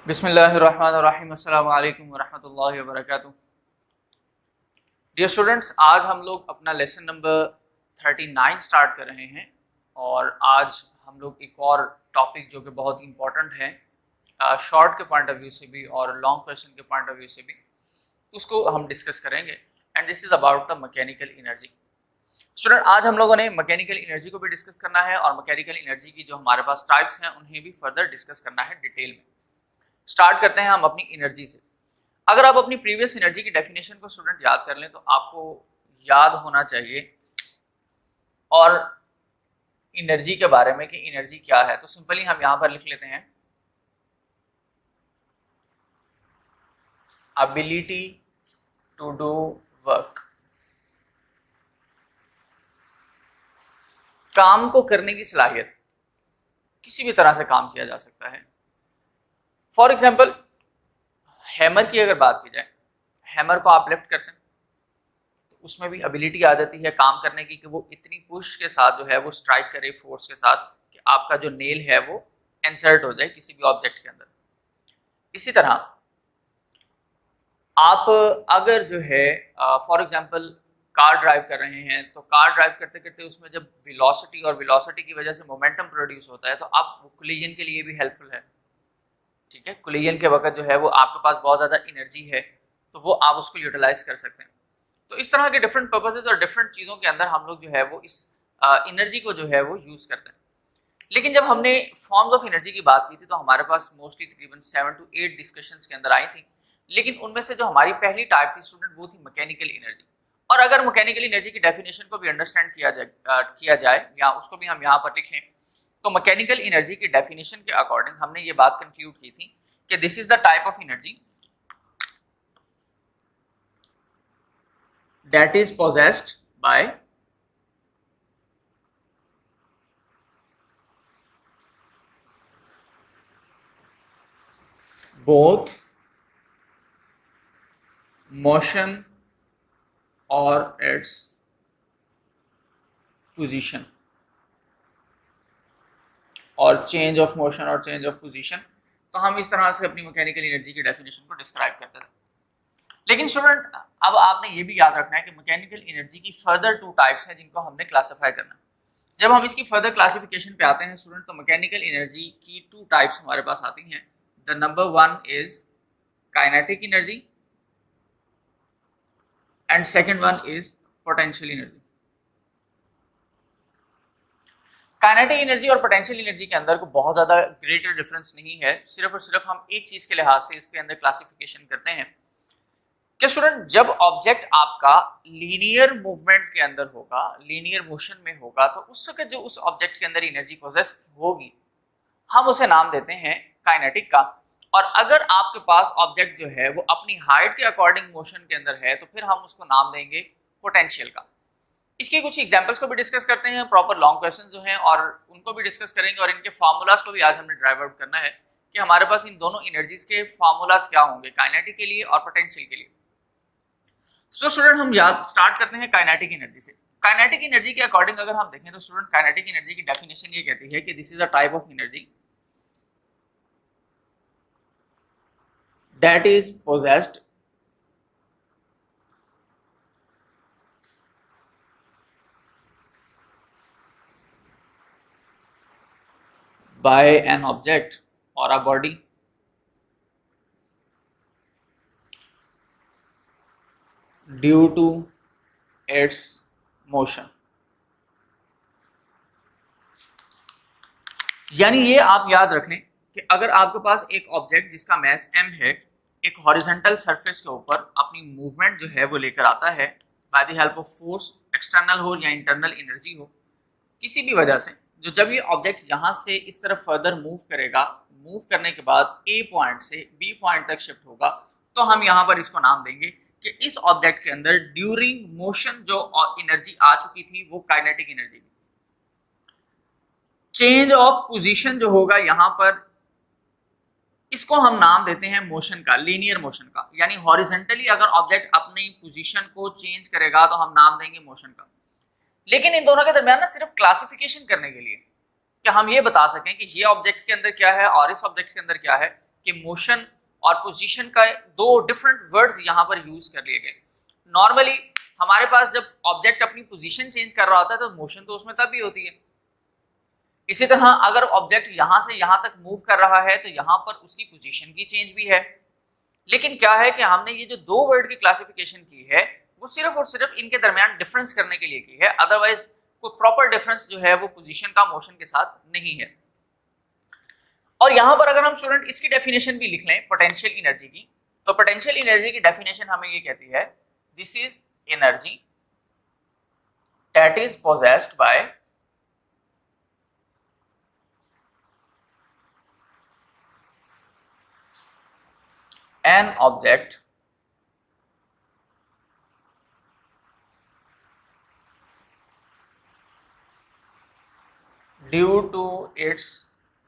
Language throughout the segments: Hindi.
बिस्मिल्लाहिर्रहमानिर्रहीम अस्सलामु अलैकुम वरहमतुल्लाहि वबरकातुहू। डियर स्टूडेंट्स, आज हम लोग अपना लेसन नंबर 39 स्टार्ट कर रहे हैं और आज हम लोग एक और टॉपिक जो कि बहुत ही इंपॉर्टेंट है शॉर्ट के पॉइंट ऑफ व्यू से भी और लॉन्ग क्वेश्चन के पॉइंट ऑफ व्यू से भी, उसको हम डिस्कस करेंगे and this is about the mechanical energy. Student, आज हम लोगों ने मैकेनिकल एनर्जी को भी डिस्कस करना है और मैकेनिकल एनर्जी की जो हमारे पास टाइप्स हैं उन्हें भी फर्दर डिस्कस करना है डिटेल में। स्टार्ट करते हैं हम अपनी एनर्जी से। अगर आप अपनी प्रीवियस एनर्जी की डेफिनेशन को स्टूडेंट याद कर लें तो आपको याद होना चाहिए और एनर्जी के बारे में कि एनर्जी क्या है। तो सिंपली हम यहां पर लिख लेते हैं एबिलिटी टू डू वर्क, काम को करने की सलाहियत। किसी भी तरह से काम किया जा सकता है। फॉर एग्जाम्पल हैमर की अगर बात की जाए, हैमर को आप लिफ्ट करते हैं तो उसमें भी एबिलिटी आ जाती है काम करने की कि वो इतनी पुश के साथ जो है वो स्ट्राइक करे फोर्स के साथ कि आपका जो नेल है वो इंसर्ट हो जाए किसी भी ऑब्जेक्ट के अंदर। इसी तरह आप अगर जो है फॉर एग्जाम्पल कार ड्राइव कर रहे हैं तो कार ड्राइव करते करते उसमें जब वेलोसिटी की वजह से मोमेंटम प्रोड्यूस होता है तो आप वो कोलिजन के लिए भी हेल्पफुल है। ठीक है, कोलिजन के वक्त जो है वो आपके पास बहुत ज़्यादा एनर्जी है तो वो आप उसको यूटिलाइज कर सकते हैं। तो इस तरह के डिफरेंट पर्पसेस और डिफरेंट चीज़ों के अंदर हम लोग जो है वो इस एनर्जी को जो है वो यूज़ करते हैं। लेकिन जब हमने फॉर्म्स ऑफ एनर्जी की बात की थी तो हमारे पास मोस्टली तकरीबन 7 to 8 डिस्कशंस के अंदर आई थी, लेकिन उनमें से जो हमारी पहली टाइप थी स्टूडेंट वो थी मैकेनिकल एनर्जी। और अगर मैकेनिकल एनर्जी की डेफिनेशन को भी अंडरस्टैंड किया जाए या उसको भी हम यहाँ पर लिखें तो मैकेनिकल एनर्जी की डेफिनेशन के अकॉर्डिंग हमने ये बात कंक्लूड की थी कि this is the type of energy that is possessed by both motion और इट्स पोजीशन और चेंज ऑफ मोशन और चेंज ऑफ पोजीशन। तो हम इस तरह से अपनी मैकेनिकल एनर्जी की डेफिनेशन को डिस्क्राइब करते थे। लेकिन स्टूडेंट अब आपने ये भी याद रखना है कि मैकेनिकल एनर्जी की फर्दर 2 टाइप्स हैं जिनको हमने क्लासिफाई करना है। जब हम इसकी फर्दर क्लासिफिकेशन पे आते हैं स्टूडेंट तो मैकेनिकल एनर्जी की 2 टाइप्स हमारे पास आती हैं। The number 1 is kinetic energy and second one is potential energy. Kinetic energy और पोटेंशियल एनर्जी के अंदर को बहुत ज़्यादा ग्रेटर डिफरेंस नहीं है, सिर्फ और सिर्फ हम एक चीज़ के लिहाज से इसके अंदर क्लासिफिकेशन करते हैं कि स्टूडेंट जब ऑब्जेक्ट आपका लीनियर मूवमेंट के अंदर होगा, लीनियर मोशन में होगा, तो उस वक्त जो उस ऑब्जेक्ट के अंदर एनर्जी पोजेस होगी हम उसे नाम देते हैं काइनेटिक का। और अगर आपके पास ऑब्जेक्ट जो है वो अपनी हाइट के अकॉर्डिंग मोशन के अंदर है तो फिर हम उसको नाम देंगे पोटेंशियल का। इसके कुछ एग्जांपल्स को भी डिस्कस करते हैं, प्रॉपर लॉन्ग क्वेश्चन जो हैं और उनको भी डिस्कस करेंगे और इनके फार्मूलाज को भी आज हमने ड्राइव आउट करना है कि हमारे पास इन दोनों एनर्जीज के फार्मूलाज क्या होंगे, काइनेटिक के लिए और पोटेंशियल के लिए। सो स्टूडेंट हम याद स्टार्ट करते हैं काइनेटिक एनर्जी से। काइनेटिक एनर्जी के अकॉर्डिंग अगर हम देखें तो स्टूडेंट काइनेटिक एनर्जी की डेफिनेशन ये कहती है कि this is a type of energy that is possessed by an object or a body due to its motion। यानी ये आप याद रख लें कि अगर आपके पास एक ऑब्जेक्ट जिसका मैस m है एक हॉरिजॉन्टल सरफेस के ऊपर अपनी मूवमेंट जो है वो लेकर आता है by the help of force, external हो या इंटरनल एनर्जी हो, किसी भी वजह से जो जब ये ऑब्जेक्ट यहाँ से इस तरफ फर्दर मूव करेगा, मूव करने के बाद A पॉइंट से B पॉइंट तक शिफ्ट होगा, तो हम यहाँ पर इसको नाम देंगे कि इस ऑब्जेक्ट के अंदर ड्यूरिंग मोशन जो एनर्जी आ चुकी थी वो kinetic energy. Change of position जो होगा यहाँ पर इसको हम नाम देते हैं मोशन का, लीनियर मोशन का। यानी हॉरिजॉन्टली अगर ऑब्जेक्ट अपनी पोजीशन को चेंज करेगा तो हम नाम देंगे मोशन का। लेकिन इन दोनों के दरमियान ना सिर्फ क्लासिफिकेशन करने के लिए कि हम ये बता सकें कि ये ऑब्जेक्ट के अंदर क्या है और इस ऑब्जेक्ट के अंदर क्या है, कि मोशन और पोजीशन का दो डिफरेंट वर्ड्स यहाँ पर यूज कर लिए गए। नॉर्मली हमारे पास जब ऑब्जेक्ट अपनी पोजीशन चेंज कर रहा होता है तो मोशन तो उसमें तब भी होती है। इसी तरह अगर ऑब्जेक्ट यहाँ से यहाँ तक मूव कर रहा है तो यहाँ पर उसकी पोजीशन की चेंज भी है। लेकिन क्या है कि हमने ये जो दो वर्ड की क्लासिफिकेशन की है वो सिर्फ और सिर्फ इनके दरमियान डिफरेंस करने के लिए की है, अदरवाइज कोई प्रॉपर डिफरेंस जो है वो पोजीशन का मोशन के साथ नहीं है। और यहां पर अगर हम स्टूडेंट इसकी डेफिनेशन भी लिख लें पोटेंशियल एनर्जी की, तो पोटेंशियल एनर्जी की डेफिनेशन हमें ये कहती है this is energy that is possessed by an object due to its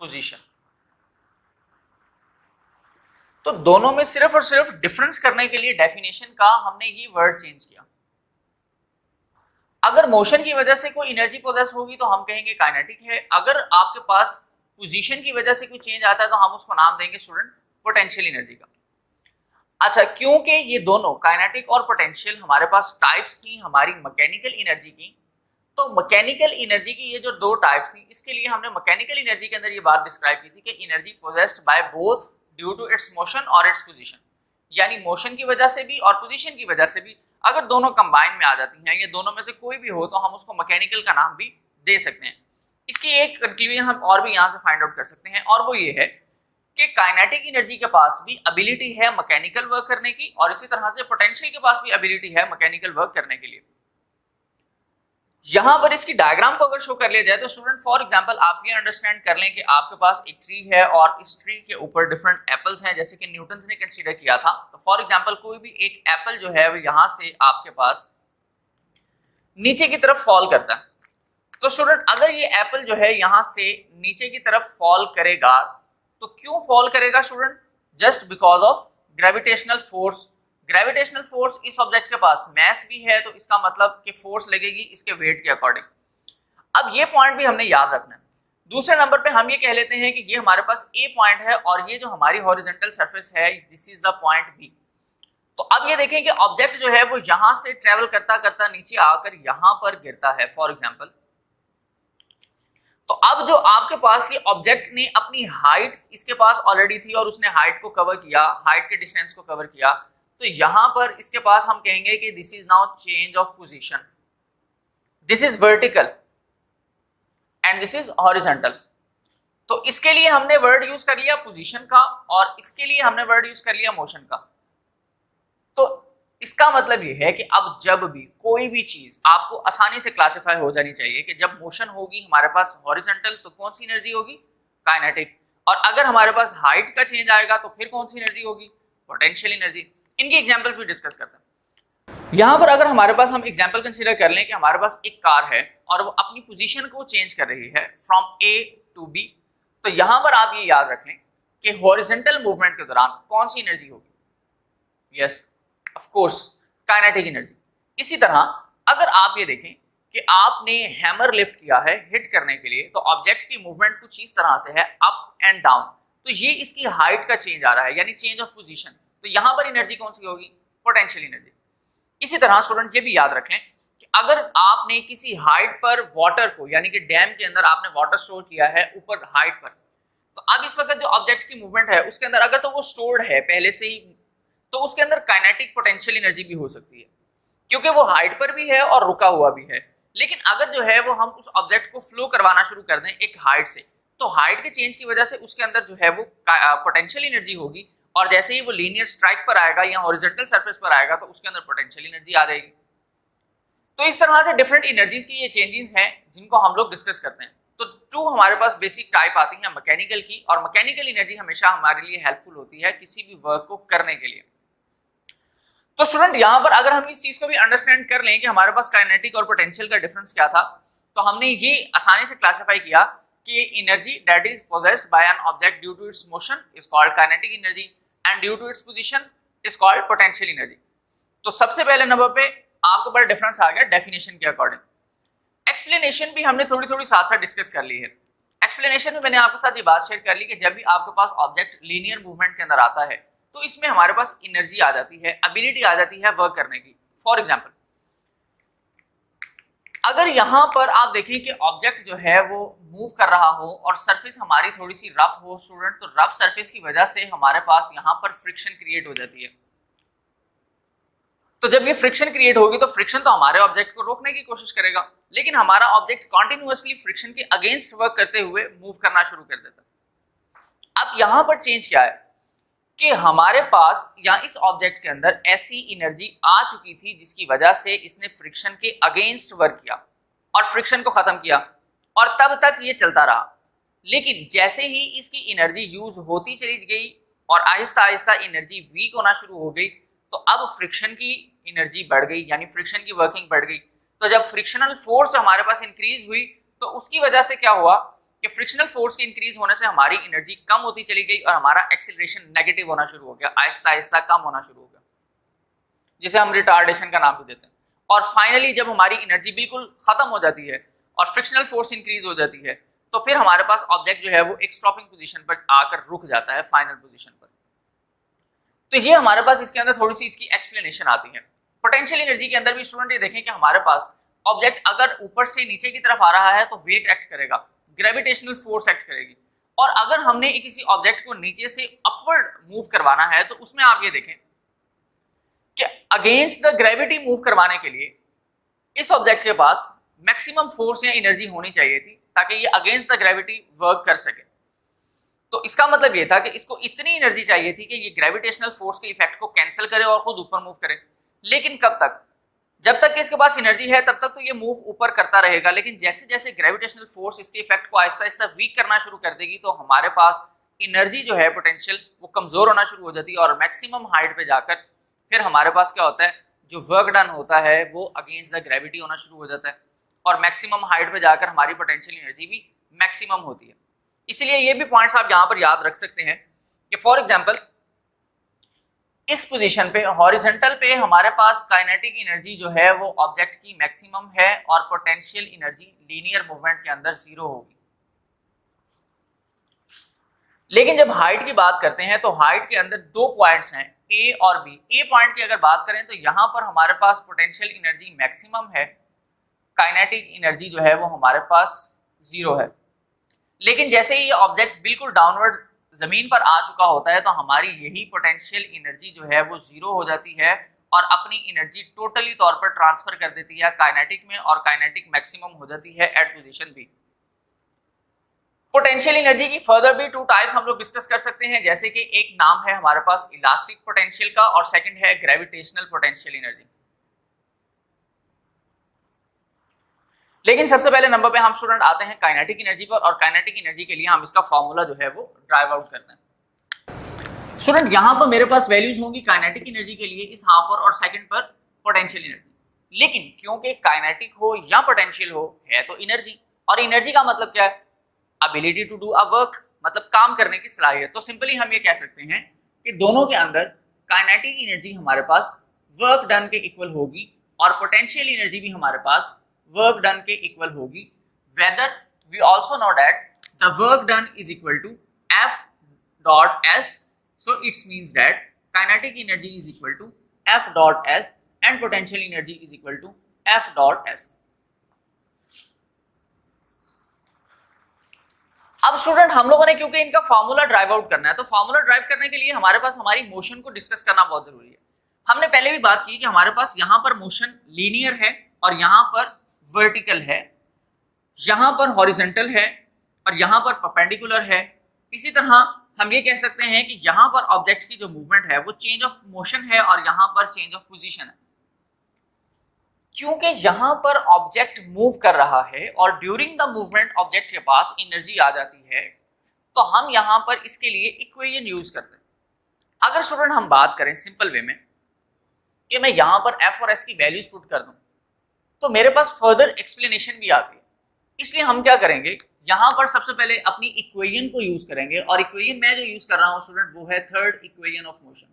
position. तो दोनों में सिर्फ और सिर्फ डिफरेंस करने के लिए डेफिनेशन का हमने ये वर्ड चेंज किया। अगर मोशन की वजह से कोई एनर्जी पोजेस होगी तो हम कहेंगे काइनेटिक है, अगर आपके पास पोजीशन की वजह से कोई चेंज आता है तो हम उसको नाम देंगे स्टूडेंट पोटेंशियल एनर्जी का। अच्छा, क्योंकि ये दोनों काइनेटिक और पोटेंशियल हमारे पास टाइप्स थी हमारी मैकेनिकल एनर्जी की, तो मैकेनिकल एनर्जी की ये जो दो टाइप्स थी इसके लिए हमने मैकेनिकल एनर्जी के अंदर ये बात डिस्क्राइब की थी कि energy possessed by both due to its motion और इट्स पोजीशन, यानी मोशन की वजह से भी और पोजीशन की वजह से भी अगर दोनों कंबाइन में आ जाती हैं, ये दोनों में से कोई भी हो तो हम उसको मैकेनिकल का नाम भी दे सकते हैं। इसकी एक कंक्लूजन हम और भी यहाँ से फाइंड आउट कर सकते हैं और वो ये है कि काइनेटिक एनर्जी के पास भी एबिलिटी है मैकेनिकल वर्क करने की और इसी तरह से पोटेंशियल के पास भी एबिलिटी है मैकेनिकल वर्क करने के लिए। यहां पर इसकी डायग्राम को अगर शो कर लिया जाए तो स्टूडेंट फॉर एग्जांपल आप ये अंडरस्टैंड कर लें कि आपके पास एक ट्री है और इस ट्री के ऊपर डिफरेंट एप्पल्स हैं जैसे कि न्यूटन ने कंसीडर किया था। तो फॉर एग्जांपल कोई भी एक एप्पल जो है वो यहां से आपके पास नीचे की तरफ फॉल करता है, तो स्टूडेंट अगर ये एप्पल जो है यहां से नीचे की तरफ फॉल करेगा तो क्यों फॉल करेगा student? Just because of gravitational force. Gravitational force इस ऑब्जेक्ट के पास मैस भी है तो इसका मतलब कि फोर्स लगेगी इसके वेट के अकॉर्डिंग। अब ये पॉइंट भी हमने याद रखना है। दूसरे नंबर पे हम ये कह लेते हैं कि ये हमारे पास ए पॉइंट है और ये जो हमारी हॉरिजॉन्टल सरफेस है this is the point B. तो अब ये देखें कि ऑब्जेक्ट जो है वो यहां से ट्रेवल करता करता नीचे आकर यहां पर गिरता है फॉर एग्जाम्पल। तो अब जो आपके पास ये ऑब्जेक्ट ने अपनी हाइट इसके पास ऑलरेडी थी और उसने हाइट को कवर किया, हाइट के डिस्टेंस को कवर किया, तो यहां पर इसके पास हम कहेंगे कि this is now change of position, this is vertical and this is horizontal. तो इसके लिए हमने वर्ड यूज कर लिया पोजीशन का और इसके लिए हमने वर्ड यूज कर लिया मोशन का। तो इसका मतलब ये है कि अब जब भी कोई भी चीज आपको आसानी से क्लासिफाई हो जानी चाहिए कि जब मोशन होगी हमारे पास हॉरिजॉन्टल तो कौन सी एनर्जी होगी? काइनेटिक। और अगर हमारे पास हाइट का चेंज आएगा तो फिर कौन सी एनर्जी होगी? Potential energy. इनकी एग्जांपल्स भी डिस्कस करते हैं। यहां पर अगर हमारे पास हम एग्जांपल कंसीडर कर लें कि हमारे पास एक कार है और वो अपनी पोजीशन को चेंज कर रही है फ्रॉम ए टू बी, तो यहां पर आप ये याद रखें कि हॉरिजॉन्टल मूवमेंट के दौरान कौन सी एनर्जी होगी? Yes of course kinetic energy. इसी तरह अगर आप ये देखें कि आपने हैमर लिफ्ट किया है हिट करने के लिए, तो ऑब्जेक्ट की मूवमेंट कुछ इस तरह से है अप एंड डाउन, तो ये इसकी हाइट का चेंज आ रहा है यानी चेंज ऑफ पोजीशन। तो यहां पर एनर्जी कौन सी होगी? Potential energy. इसी तरह स्टूडेंट ये भी याद रखें कि अगर आपने किसी हाइट पर वाटर को यानी कि डैम के अंदर आपने वाटर स्टोर किया है ऊपर हाइट पर, तो अब इस वक्त जो ऑब्जेक्ट की मूवमेंट है उसके अंदर अगर तो वो स्टोर्ड है पहले से ही, तो उसके अंदर काइनेटिक पोटेंशियल एनर्जी भी हो सकती है क्योंकि वो हाइट पर भी है और रुका हुआ भी है। लेकिन अगर जो है वो हम उस ऑब्जेक्ट को फ्लो करवाना शुरू कर दें एक हाइट से, तो हाइट के चेंज की वजह से उसके अंदर जो है वो पोटेंशियल एनर्जी होगी और जैसे ही वो लीनियर स्ट्राइक पर आएगा या हॉरिजॉन्टल सरफेस पर आएगा तो उसके अंदर पोटेंशियल एनर्जी आ जाएगी। तो इस तरह से डिफरेंट एनर्जीज की ये चेंजेस हैं जिनको हम लोग डिस्कस करते हैं। तो टू हमारे पास बेसिक टाइप आती है मैकेनिकल की, और मैकेनिकल एनर्जी हमेशा हमारे लिए हेल्पफुल होती है किसी भी वर्क को करने के लिए। तो स्टूडेंट यहां पर अगर हम इस चीज को भी अंडरस्टैंड कर लें कि हमारे पास काइनेटिक और पोटेंशियल का डिफरेंस क्या था, तो हमने ये आसानी से क्लासिफाई किया कि energy that is possessed by an object due to its motion is called kinetic energy and due to its position is called potential energy. तो सबसे पहले नंबर पे आपको बड़ा डिफरेंस आ गया डेफिनेशन के अकॉर्डिंग। एक्सप्लेनेशन भी हमने थोड़ी थोड़ी साथ साथ डिस्कस कर ली है। एक्सप्लेनेशन में मैंने आपके साथ ये बात शेयर कर ली कि जब भी आपके पास ऑब्जेक्ट लीनियर मूवमेंट के अंदर आता है तो इसमें हमारे पास एनर्जी आ जाती है, एबिलिटी आ जाती है वर्क करने की। फॉर एग्जांपल, अगर यहां पर आप देखें कि ऑब्जेक्ट जो है वो मूव कर रहा हो और सरफेस हमारी थोड़ी सी रफ हो स्टूडेंट, तो रफ सरफेस की वजह से हमारे पास यहां पर फ्रिक्शन क्रिएट हो जाती है। तो जब ये फ्रिक्शन क्रिएट होगी तो फ्रिक्शन तो हमारे ऑब्जेक्ट को रोकने की कोशिश करेगा, लेकिन हमारा ऑब्जेक्ट कॉन्टिन्यूअसली फ्रिक्शन के अगेंस्ट वर्क करते हुए मूव करना शुरू कर देता है। अब यहां पर चेंज क्या है कि हमारे पास या इस ऑब्जेक्ट के अंदर ऐसी एनर्जी आ चुकी थी जिसकी वजह से इसने फ्रिक्शन के अगेंस्ट वर्क किया और फ्रिक्शन को खत्म किया, और तब तक ये चलता रहा। लेकिन जैसे ही इसकी एनर्जी यूज होती चली गई और आहिस्ता आहिस्ता एनर्जी वीक होना शुरू हो गई, तो अब फ्रिक्शन की एनर्जी बढ़ गई, यानी फ्रिक्शन की वर्किंग बढ़ गई। तो जब फ्रिक्शनल फोर्स हमारे पास इंक्रीज हुई तो उसकी वजह से क्या हुआ कि फ्रिक्शनल फोर्स के इंक्रीज होने से हमारी एनर्जी कम होती चली गई और हमारा एक्सीलरेशन नेगेटिव होना शुरू हो गया, आहिस्ता आहिस्ता कम होना शुरू हो गया, जिसे हम रिटार्डेशन का नाम भी देते हैं। और फाइनली जब हमारी एनर्जी बिल्कुल खत्म हो जाती है और फ्रिक्शनल फोर्स इंक्रीज हो जाती है, तो फिर हमारे पास ऑब्जेक्ट जो है वो एक स्टॉपिंग पोजीशन पर आकर रुक जाता है, फाइनल पोजीशन पर। तो ये हमारे पास इसके अंदर थोड़ी सी इसकी एक्सप्लेनेशन आती है। पोटेंशियल एनर्जी के अंदर भी स्टूडेंट ये देखें कि हमारे पास ऑब्जेक्ट अगर ऊपर से नीचे की तरफ आ रहा है तो वेट एक्ट करेगा, ग्रेविटेशनल फोर्स एक्ट करेगी, और अगर हमने किसी ऑब्जेक्ट को नीचे से अपवर्ड मूव करवाना है तो उसमें आप ये देखें कि अगेंस्ट द ग्रेविटी मूव करवाने के लिए इस ऑब्जेक्ट के पास मैक्सिमम फोर्स या एनर्जी होनी चाहिए थी ताकि ये अगेंस्ट द ग्रेविटी वर्क कर सके। तो इसका मतलब ये था कि इसको इतनी एनर्जी चाहिए थी कि ये ग्रेविटेशनल फोर्स के इफेक्ट को कैंसिल करे और खुद ऊपर मूव करे। लेकिन कब तक? जब तक कि इसके पास एनर्जी है तब तक तो ये मूव ऊपर करता रहेगा, लेकिन जैसे जैसे ग्रेविटेशनल फोर्स इसके इफेक्ट को आहिस्ता आहिस्ता वीक करना शुरू कर देगी तो हमारे पास एनर्जी जो है पोटेंशियल वो कमजोर होना शुरू हो जाती है और मैक्सिमम हाइट पे जाकर फिर हमारे पास क्या होता है, जो वर्क डन होता है वो अगेंस्ट द ग्रेविटी होना शुरू हो जाता है और मैक्सिमम हाइट पे जाकर हमारी पोटेंशियल एनर्जी भी मैक्सिमम होती है। इसलिए ये भी पॉइंट्स आप यहाँ पर याद रख सकते हैं कि फॉर एग्जाम्पल इस पोजीशन पे हॉरिजॉन्टल पे हमारे पास काइनेटिक एनर्जी जो है वो ऑब्जेक्ट की मैक्सिमम है और पोटेंशियल एनर्जी लीनियर मूवमेंट के अंदर 0 होगी। लेकिन जब हाइट की बात करते हैं तो हाइट के अंदर 2 पॉइंट्स हैं, ए और बी। ए पॉइंट की अगर बात करें तो यहां पर हमारे पास पोटेंशियल एनर्जी मैक्सिमम है, काइनेटिक एनर्जी जो है वो हमारे पास 0 है। लेकिन जैसे ही ये ऑब्जेक्ट बिल्कुल डाउनवर्ड जमीन पर आ चुका होता है तो हमारी यही पोटेंशियल एनर्जी जो है वो 0 हो जाती है और अपनी एनर्जी टोटली तौर पर ट्रांसफर कर देती है काइनेटिक में और काइनेटिक मैक्सिमम हो जाती है at position B. Potential energy की फर्दर भी 2 टाइप्स हम लोग डिस्कस कर सकते हैं, जैसे कि एक नाम है हमारे पास इलास्टिक पोटेंशियल का और सेकंड है ग्रेविटेशनल पोटेंशियल एनर्जी। लेकिन सबसे पहले नंबर पे हम स्टूडेंट आते हैं काइनेटिक एनर्जी पर, और काइनेटिक एनर्जी के लिए हम इसका फॉर्मूला जो है वो ड्राइव आउट करते हैं। स्टूडेंट यहां पर मेरे पास वैल्यूज होंगी काइनेटिक एनर्जी के लिए इस हाफ पर और सेकंड पर पोटेंशियल एनर्जी, लेकिन क्योंकि काइनेटिक हो या पोटेंशियल हो है तो एनर्जी, और एनर्जी का मतलब क्या है, ability to do a work, मतलब काम करने की सलाहियत। तो सिंपली हम ये कह सकते हैं कि दोनों के अंदर काइनेटिक एनर्जी हमारे पास वर्क डन के इक्वल होगी और पोटेंशियल एनर्जी भी हमारे पास वर्क डन के इक्वल होगी, whether we also know that the work done is equal to F dot S, so it means that kinetic energy is equal to F dot S and potential energy is equal to F dot S. अब स्टूडेंट हम लोगों ने क्योंकि इनका फॉर्मूला ड्राइव आउट करना है तो फॉर्मूला ड्राइव करने के लिए हमारे पास हमारी मोशन को डिस्कस करना बहुत जरूरी है। हमने पहले भी बात की कि हमारे पास यहाँ पर मोशन लीनियर है और यहाँ पर वर्टिकल है, यहाँ पर हॉरिजॉन्टल है और यहाँ पर परपेंडिकुलर है। इसी तरह हम ये कह सकते हैं कि यहाँ पर ऑब्जेक्ट की जो मूवमेंट है वो चेंज ऑफ मोशन है और यहाँ पर चेंज ऑफ पोजीशन है। क्योंकि यहाँ पर ऑब्जेक्ट मूव कर रहा है और ड्यूरिंग द मूवमेंट ऑब्जेक्ट के पास एनर्जी आ जाती है, तो हम यहाँ पर इसके लिए इक्वेशन यूज करते हैं। अगर स्टूडेंट हम बात करें सिंपल वे में कि मैं यहाँ पर F और S की वैल्यूज पुट कर दूं तो मेरे पास फर्दर एक्सप्लेनेशन भी आती है। इसलिए हम क्या करेंगे, यहाँ पर सबसे पहले अपनी इक्वेशन को यूज करेंगे और इक्वेशन मैं जो यूज कर रहा हूँ स्टूडेंट वो है थर्ड इक्वेशन ऑफ मोशन।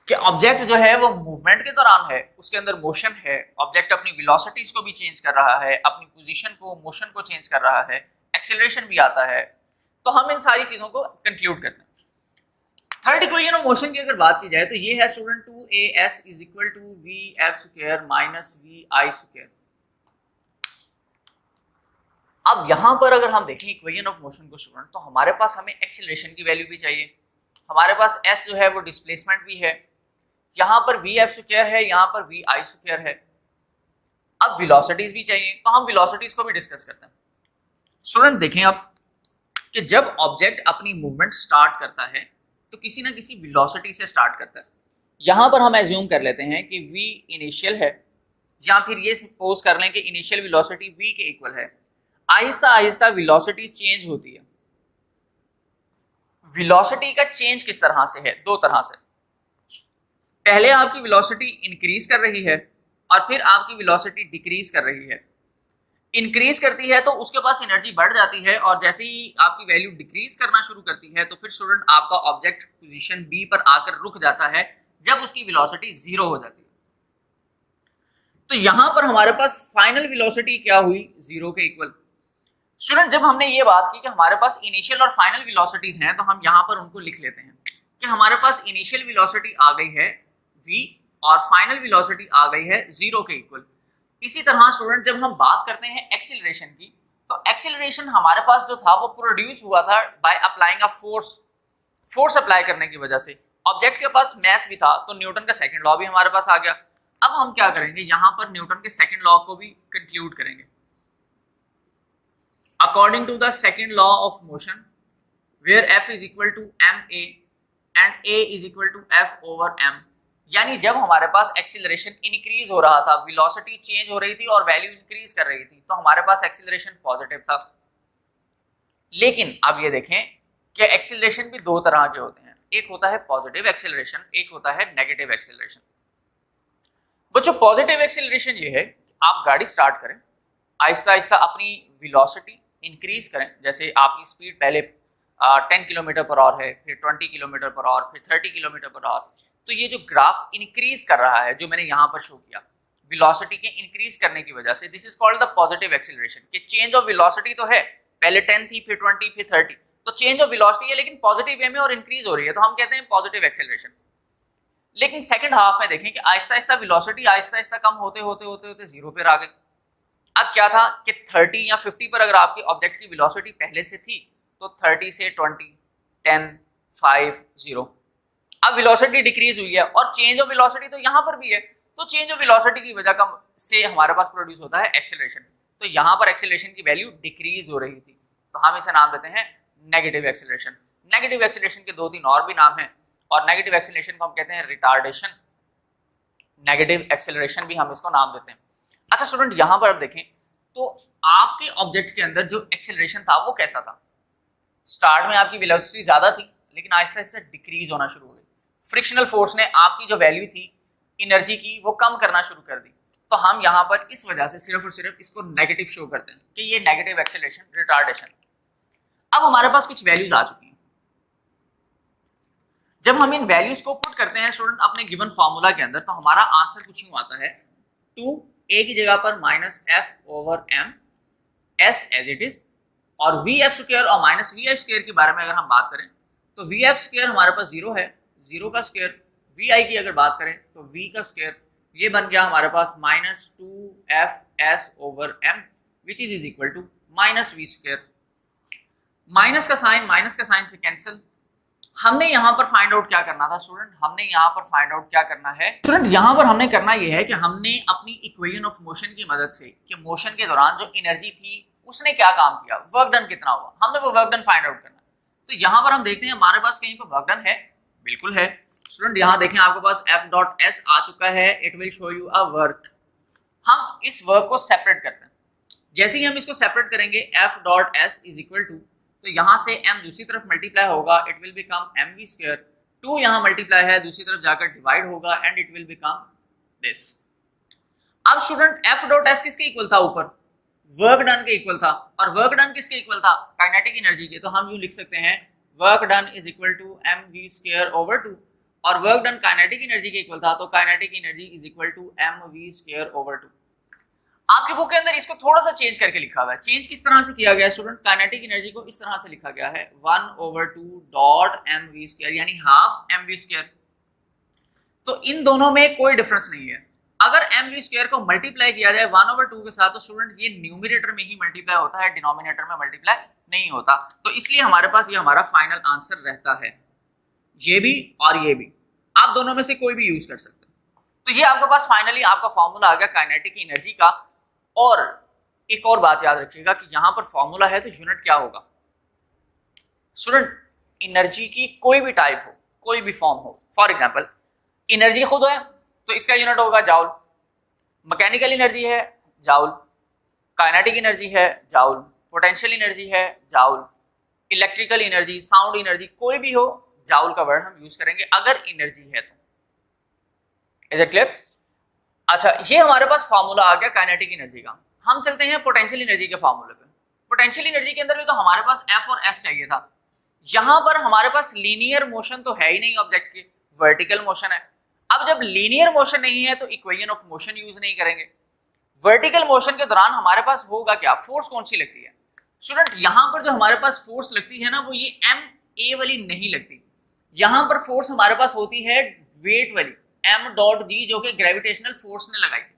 कि ऑब्जेक्ट जो है वो मूवमेंट के दौरान है, उसके अंदर मोशन है, ऑब्जेक्ट अपनी वेलोसिटीज को भी चेंज कर रहा है, अपनी पोजीशन को, मोशन को चेंज कर रहा है, एक्सेलरेशन भी आता है, तो हम इन सारी चीजों को कंक्लूड करते हैं। थर्ड इक्वेशन ऑफ मोशन की अगर बात की जाए तो ये है student 2as is equal to vf square minus vi square. अब यहां पर अगर हम देखें इक्वेशन ऑफ मोशन को स्टूडेंट, तो हमारे पास हमें एक्सेलरेशन की वैल्यू भी चाहिए, हमारे पास s जो है वो डिस्प्लेसमेंट भी है, यहाँ पर vf स्क्वायर है, यहाँ पर vi स्क्वायर है। अब वेलोसिटीज भी चाहिए, तो हम वेलोसिटीज को भी डिस्कस करते हैं। स्टूडेंट देखें अब कि जब ऑब्जेक्ट अपनी मूवमेंट स्टार्ट करता है तो किसी ना किसी वेलोसिटी से स्टार्ट करता है। यहाँ पर हम एज्यूम कर लेते हैं कि v इनिशियल है, या फिर ये सपोज कर लें कि इनिशियल वेलोसिटी v के इक्वल है। आहिस्ता आहिस्ता वेलोसिटी चेंज होती है। वेलोसिटी का चेंज किस तरह से है? दो तरह से। पहले आपकी वेलोसिटी इंक्रीज कर रही है और फिर आपकी वेलोसिटी डिक्रीज कर रही है। इंक्रीज करती है तो उसके पास एनर्जी बढ़ जाती है, और जैसे ही आपकी वैल्यू डिक्रीज करना शुरू करती है तो फिर स्टूडेंट आपका ऑब्जेक्ट पोजीशन बी पर आकर रुक जाता है जब उसकी वेलोसिटी जीरो हो जाती है। तो यहां पर हमारे पास फाइनल वेलोसिटी क्या हुई? जीरो के इक्वल। स्टूडेंट जब हमने ये बात की कि हमारे पास इनिशियल और फाइनल वेलोसिटीज हैं, तो हम यहां पर उनको लिख लेते हैं कि हमारे पास इनिशियल वेलोसिटी आ गई है v और फाइनल वेलोसिटी आ गई है जीरो के इक्वल। इसी तरह स्टूडेंट जब हम बात करते हैं एक्सीलरेशन की, तो एक्सीलरेशन हमारे पास जो था वो प्रोड्यूस हुआ था by applying a force apply करने की वजह से। ऑब्जेक्ट के पास मैस भी था तो न्यूटन का सेकंड लॉ भी हमारे पास आ गया। अब हम क्या करेंगे, यहां पर न्यूटन के सेकंड लॉ को भी कंक्लूड करेंगे। According to the second law of motion where f is equal to ma and a is equal to f over m, यानी जब हमारे पास एक्सीलरेशन इंक्रीज हो रहा था, वेलोसिटी चेंज हो रही थी और वैल्यू इंक्रीज कर रही थी, तो हमारे पास एक्सीलरेशन पॉजिटिव था। लेकिन अब ये देखें कि एक्सीलरेशन भी दो तरह के होते हैं, एक होता है पॉजिटिव एक्सीलरेशन, एक होता है नेगेटिव एक्सीलरेशन। बच्चों पॉजिटिव एक्सीलरेशन ये है कि आप गाड़ी स्टार्ट करें, आहिस्ता आहिस्ता अपनी वेलोसिटी इंक्रीज करें, जैसे आपकी स्पीड पहले 10 किलोमीटर पर आवर है, फिर 20 किलोमीटर पर आवर, फिर 30 किलोमीटर पर आवर। तो ये जो ग्राफ इंक्रीज कर रहा है, जो मैंने यहाँ पर शो किया, वेलोसिटी के इंक्रीज करने की वजह से, this is called the positive acceleration. कि चेंज ऑफ वेलोसिटी तो है, पहले 10 थी, फिर 20, फिर 30, तो चेंज ऑफ वेलोसिटी है लेकिन पॉजिटिव वे में और इंक्रीज हो रही है, तो हम कहते हैं पॉजिटिव एक्सीलरेशन। लेकिन सेकंड हाफ में देखें कि आहिस्ता आहिस्ता वेलोसिटी आहिस्ता आहिस्ता कम होते होते होते होते जीरो पर आ गई। अब क्या था कि 30 या 50 पर अगर आपकी ऑब्जेक्ट की वेलोसिटी पहले से थी, तो 30 से 20, 10, 5, 0। अब वेलोसिटी डिक्रीज हुई है और चेंज ऑफ वेलोसिटी तो यहाँ पर भी है, तो चेंज ऑफ वेलोसिटी की वजह कम से हमारे पास प्रोड्यूस होता है एक्सेलरेशन। तो यहाँ पर एक्सेलरेशन की वैल्यू डिक्रीज हो रही थी, तो हम इसे नाम देते हैं नेगेटिव एक्सेलरेशन। नेगेटिव एक्सेलरेशन के दो तीन और भी नाम हैं, और नेगेटिव एक्सेलरेशन को हम कहते हैं रिटार्डेशन, नेगेटिव एक्सेलरेशन भी हम इसको नाम देते हैं। अच्छा स्टूडेंट यहाँ पर अब देखें तो आपके ऑब्जेक्ट के अंदर जो एक्सेलरेशन था वो कैसा था? स्टार्ट में आपकी वेलोसिटी ज्यादा थी लेकिन आहिस्ता आहिस्ता डिक्रीज होना शुरू हो गई। फ्रिक्शनल फोर्स ने आपकी जो वैल्यू थी एनर्जी की वो कम करना शुरू कर दी। तो हम यहाँ पर इस वजह से सिर्फ और सिर्फ इसको नेगेटिव शो करते हैं कि ये नेगेटिव एक्सेलरेशन, रिटार्डेशन। अब हमारे पास कुछ वैल्यूज आ चुकी हैं। जब हम इन वैल्यूज को पुट करते हैं स्टूडेंट अपने गिवन फार्मूला के अंदर, तो हमारा आंसर कुछ यूं आता है, 2a की जगह पर minus f over m s as it is, और vf स्क्वायर और माइनस vi स्क्वायर के बारे में अगर हम बात करें तो vf स्क्वायर हमारे पास जीरो है, जीरो का स्क्वायर, vi की अगर बात करें तो v का स्क्वायर, ये बन गया हमारे पास minus 2fs over m which is equal to minus v square. Minus का साइन से कैंसिल। हमने यहाँ पर फाइंड आउट क्या करना था स्टूडेंट? हमने यहाँ पर फाइंड आउट क्या करना है स्टूडेंट? यहाँ पर हमने करना यह है कि हमने अपनी इक्वेशन ऑफ मोशन की मदद से कि मोशन के दौरान जो एनर्जी थी उसने क्या काम किया, वर्क डन कितना हुआ, हमने वो वर्क डन फाइंड आउट करना। तो यहाँ पर हम देखते हैं हमारे पास कहीं पर वर्क डन है, बिल्कुल है स्टूडेंट। यहाँ देखें आपके पास f.s आ चुका है, it will show you a work. हम इस वर्क को सेपरेट करते हैं। जैसे ही हम इसको सेपरेट करेंगे f.s इज इक्वल टू, तो यहाँ से m दूसरी तरफ मल्टीप्लाई होगा, it will become mv square. 2 यहाँ मल्टीप्लाई है, दूसरी तरफ जाकर डिवाइड होगा and it will become this. अब स्टूडेंट f.s किसके इक्वल था? ऊपर वर्क डन के इक्वल था, और वर्क डन किसके इक्वल था? काइनेटिक एनर्जी के। तो हम यूं लिख सकते हैं work done is equal to mv square over 2। और वर्क डन काइनेटिक एनर्जी के इक्वल था, तो kinetic energy is equal to mv²/2। आपकी बुक के अंदर इसको थोड़ा सा चेंज करके लिखा हुआ है। चेंज किस तरह से किया गया है स्टूडेंट? काइनेटिक एनर्जी को इस तरह से लिखा गया है 1/2 यानी ½ mv²। तो इन दोनों में कोई डिफरेंस नहीं है। अगर mv² को मल्टीप्लाई किया जाए 1/2 के साथ, तो स्टूडेंट ये न्यूमरेटर में ही मल्टीप्लाई होता है, डिनोमिनेटर में मल्टीप्लाई नहीं होता। तो इसलिए हमारे पास ये हमारा फाइनल आंसर रहता है, ये भी और ये भी, आप दोनों में से कोई भी यूज कर सकते हैं। तो ये आपके पास फाइनली आपका फॉर्मूला आ गया काइनेटिक एनर्जी का। और एक और बात याद रखिएगा कि यहां पर फॉर्मूला है तो यूनिट क्या होगा स्टूडेंट? एनर्जी की कोई भी टाइप हो, कोई भी फॉर्म हो, फॉर एग्जांपल एनर्जी खुद है तो इसका यूनिट होगा जाउल, मैकेनिकल एनर्जी है जाउल, काइनेटिक एनर्जी है जाउल, पोटेंशियल एनर्जी है joule, electrical energy, sound energy, कोई भी हो जाउल का वर्ड हम यूज करेंगे अगर एनर्जी है तो। Is it clear? अच्छा, ये हमारे पास फार्मूला आ गया काइनेटिक एनर्जी का। हम चलते हैं पोटेंशियल एनर्जी के फार्मूले पे। पोटेंशियल एनर्जी के अंदर भी तो हमारे पास F और S चाहिए था। यहां पर हमारे पास लीनियर मोशन तो है ही नहीं ऑब्जेक्ट की, वर्टिकल मोशन है। अब जब लीनियर मोशन नहीं है तो इक्वेशन ऑफ मोशन यूज नहीं करेंगे। वर्टिकल मोशन के दौरान हमारे पास होगा क्या? फोर्स कौन सी लगती है स्टूडेंट? यहां पर जो हमारे पास फोर्स लगती है ना, वो ये ma वाली नहीं लगती। यहां पर फोर्स हमारे पास होती है वेट वाली m.g, जो कि ग्रेविटेशनल फोर्स ने लगाई थी।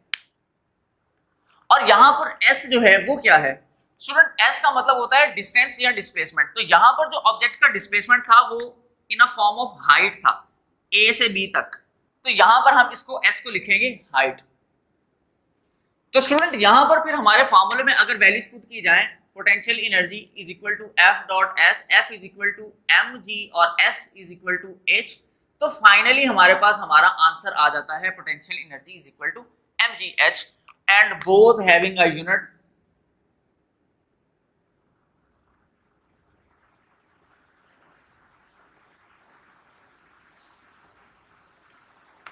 और यहां पर s जो है वो क्या है स्टूडेंट? s का मतलब होता है डिस्टेंस या डिस्प्लेसमेंट। तो यहां पर जो ऑब्जेक्ट का डिस्प्लेसमेंट था वो इन अ फॉर्म ऑफ हाइट था, a से b तक। तो यहां पर हम इसको s को लिखेंगे हाइट। तो स्टूडेंट यहां पर फिर हमारे फॉर्मूले में अगर वैल्यूज पुट की जाए, potential energy is equal to F.S, F is equal to mg और S is equal to h, तो फाइनली हमारे पास हमारा आंसर आ जाता है potential energy is equal to mgh and both having a unit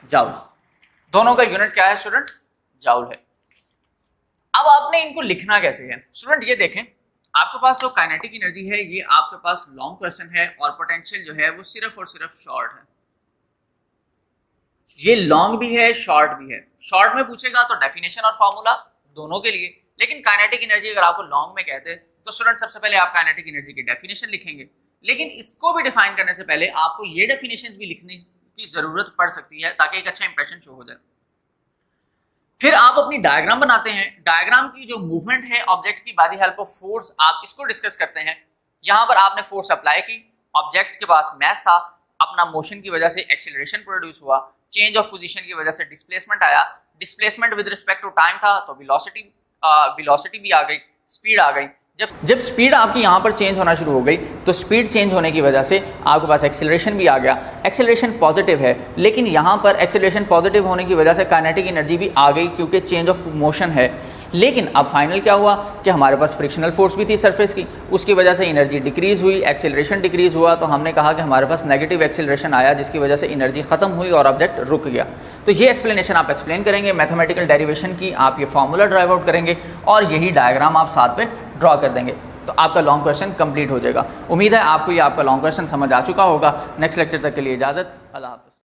joule. दोनों का यूनिट क्या है स्टूडेंट? जाउल है। अब आपने इनको लिखना कैसे है स्टूडेंट? ये देखें, आपके पास जो काइनेटिक एनर्जी है ये आपके पास लॉन्ग क्वेश्चन है और पोटेंशियल जो है वो सिर्फ और सिर्फ शॉर्ट है। ये लॉन्ग भी है, शॉर्ट भी है। शॉर्ट में पूछेगा तो डेफिनेशन और फॉर्मूला दोनों के लिए, लेकिन काइनेटिक एनर्जी अगर आपको लॉन्ग में कहते तो स्टूडेंट सबसे पहले आप काइनेटिक एनर्जी की डेफिनेशन लिखेंगे। लेकिन इसको भी डिफाइन करने से पहले आपको ये डेफिनेशंस भी लिखने की जरूरत पड़ सकती है ताकि एक अच्छा इंप्रेशन शो हो जाए। फिर आप अपनी डायग्राम बनाते हैं। डायग्राम की जो मूवमेंट है ऑब्जेक्ट की by the help of force, आप इसको डिस्कस करते हैं। यहां पर आपने फोर्स अप्लाई की, ऑब्जेक्ट के पास मास था, अपना मोशन की वजह से एक्सेलरेशन प्रोड्यूस हुआ, चेंज ऑफ पोजीशन की वजह से डिस्प्लेसमेंट आया, displacement with respect to time था तो वेलोसिटी भी आ गई, स्पीड आ गई। जब स्पीड आपकी यहाँ पर चेंज होना शुरू हो गई तो स्पीड चेंज होने की वजह से आपके पास एक्सेलरेशन भी आ गया। एक्सेलरेशन पॉजिटिव है, लेकिन यहाँ पर एक्सेलरेशन पॉजिटिव होने की वजह से काइनेटिक एनर्जी भी आ गई क्योंकि चेंज ऑफ मोशन है। लेकिन अब फाइनल क्या हुआ कि हमारे पास फ्रिक्शनल फोर्स भी थी सरफेस की, उसकी वजह से एनर्जी डिक्रीज हुई, एक्सेलरेशन डिक्रीज हुआ, तो हमने कहा कि हमारे पास नेगेटिव एक्सेलरेशन आया जिसकी वजह से एनर्जी खत्म हुई और ऑब्जेक्ट रुक गया। तो ये एक्सप्लेनेशन आप एक्सप्लेन करेंगे, मैथमेटिकल डेरिवेशन की आप ये फार्मूला ड्राइव आउट करेंगे और यही डायग्राम आप साथ में ड्रॉ कर देंगे, तो आपका लॉन्ग क्वेश्चन कंप्लीट हो जाएगा। उम्मीद है आपको ये आपका लॉन्ग क्वेश्चन समझ आ चुका होगा। नेक्स्ट लेक्चर तक के लिए इजाज़त, अल्लाह हाफ़िज़।